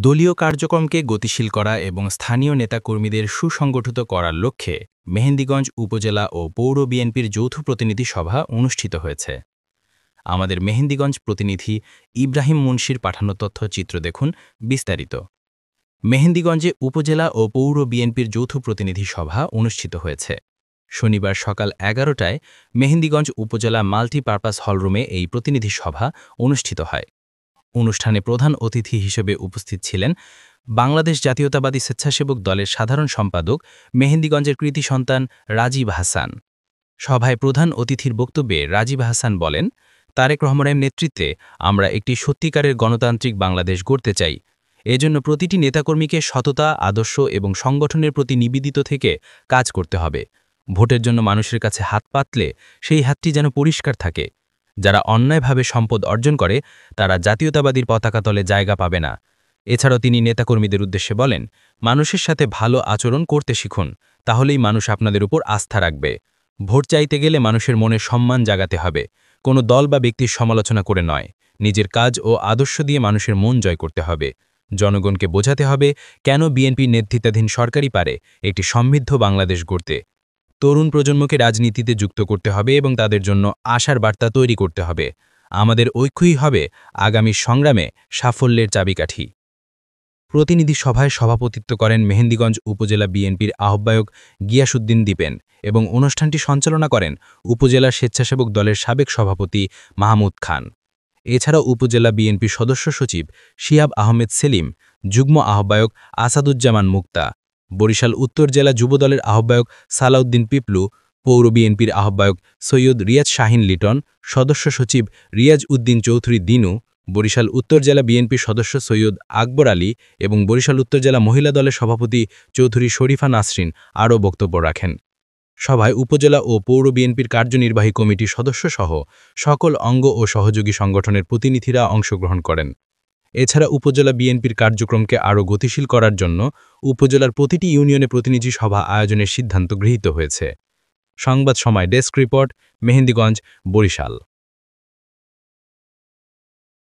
দলীয় কার্যক্রমকে গতিশীল করা এবং স্থানীয় নেতাকর্মীদের সুসংগঠিত করার লক্ষ্যে মেহেন্দিগঞ্জ উপজেলা ও পৌর বিএনপির যৌথ প্রতিনিধি সভা অনুষ্ঠিত হয়েছে। আমাদের মেহেন্দিগঞ্জ প্রতিনিধি ইব্রাহিম মুন্সির পাঠানো তথ্যচিত্র দেখুন বিস্তারিত। মেহেন্দিগঞ্জে উপজেলা ও পৌর বিএনপির যৌথ প্রতিনিধি সভা অনুষ্ঠিত হয়েছে। শনিবার সকাল 11টায় মেহেন্দিগঞ্জ উপজেলা মাল্টিপারপাস হলরুমে এই প্রতিনিধি সভা অনুষ্ঠিত হয়। অনুষ্ঠানে প্রধান অতিথি হিসেবে উপস্থিত ছিলেন বাংলাদেশ জাতীয়তাবাদী স্বেচ্ছাসেবক দলের সাধারণ সম্পাদক মেহেন্দিগঞ্জের কৃতি সন্তান রাজীব হাসান। সভায় প্রধান অতিথির বক্তব্যে রাজীব হাসান বলেন, তারেক রহমানের নেতৃত্বে আমরা একটি সত্যিকারের গণতান্ত্রিক বাংলাদেশ গড়তে চাই। এজন্য প্রতিটি নেতাকর্মীকে সততা, আদর্শ এবং সংগঠনের প্রতি নিবেদিত থেকে কাজ করতে হবে। ভোটের জন্য মানুষের কাছে হাত পাতলে সেই হাতটি যেন পরিষ্কার থাকে। যারা অন্যায়ভাবে সম্পদ অর্জন করে তারা জাতীয়তাবাদীর পতাকা তলে জায়গা পাবে না। এছাড়াও তিনি নেতাকর্মীদের উদ্দেশ্যে বলেন, মানুষের সাথে ভালো আচরণ করতে শিখুন, তাহলেই মানুষ আপনাদের উপর আস্থা রাখবে। ভোট চাইতে গেলে মানুষের মনে সম্মান জাগাতে হবে, কোনো দল বা ব্যক্তির সমালোচনা করে নয়। নিজের কাজ ও আদর্শ দিয়ে মানুষের মন জয় করতে হবে। জনগণকে বোঝাতে হবে কেন বিএনপি নেতৃত্বাধীন সরকারই পারে একটি সমৃদ্ধ বাংলাদেশ গড়তে। তরুণ প্রজন্মকে রাজনীতিতে যুক্ত করতে হবে এবং তাদের জন্য আশার বার্তা তৈরি করতে হবে। আমাদের ঐক্যই হবে আগামী সংগ্রামে সাফল্যের চাবিকাঠি। প্রতিনিধি সভায় সভাপতিত্ব করেন মেহেন্দিগঞ্জ উপজেলা বিএনপির আহ্বায়ক গিয়াসউদ্দিন দীপেন এবং অনুষ্ঠানটি সঞ্চালনা করেন উপজেলা স্বেচ্ছাসেবক দলের সাবেক সভাপতি মাহমুদ খান। এছাড়াও উপজেলা বিএনপির সদস্য সচিব শিহাব আহমেদ সেলিম, যুগ্ম আহ্বায়ক আসাদুজ্জামান মুক্তা, বরিশাল উত্তর জেলা যুবদলের আহ্বায়ক সালাউদ্দিন পিপলু, পৌর বিএনপির আহ্বায়ক সৈয়দ রিয়াজ শাহিন লিটন, সদস্য সচিব রিয়াজ উদ্দিন চৌধুরী দিনু, বরিশাল উত্তর জেলা বিএনপির সদস্য সৈয়দ আকবর আলী এবং বরিশাল উত্তর জেলা মহিলা দলের সভাপতি চৌধুরী শরীফা নাসরিন আরও বক্তব্য রাখেন। সভায় উপজেলা ও পৌর বিএনপির কার্যনির্বাহী কমিটির সদস্যসহ সকল অঙ্গ ও সহযোগী সংগঠনের প্রতিনিধিরা অংশগ্রহণ করেন। এছাড়া উপজেলা বিএনপির কার্যক্রমকে আরও গতিশীল করার জন্য উপজেলার প্রতিটি ইউনিয়নে প্রতিনিধি সভা আয়োজনের সিদ্ধান্ত গৃহীত হয়েছে। সংবাদ সময় ডেস্ক রিপোর্ট, মেহেন্দিগঞ্জ, বরিশাল।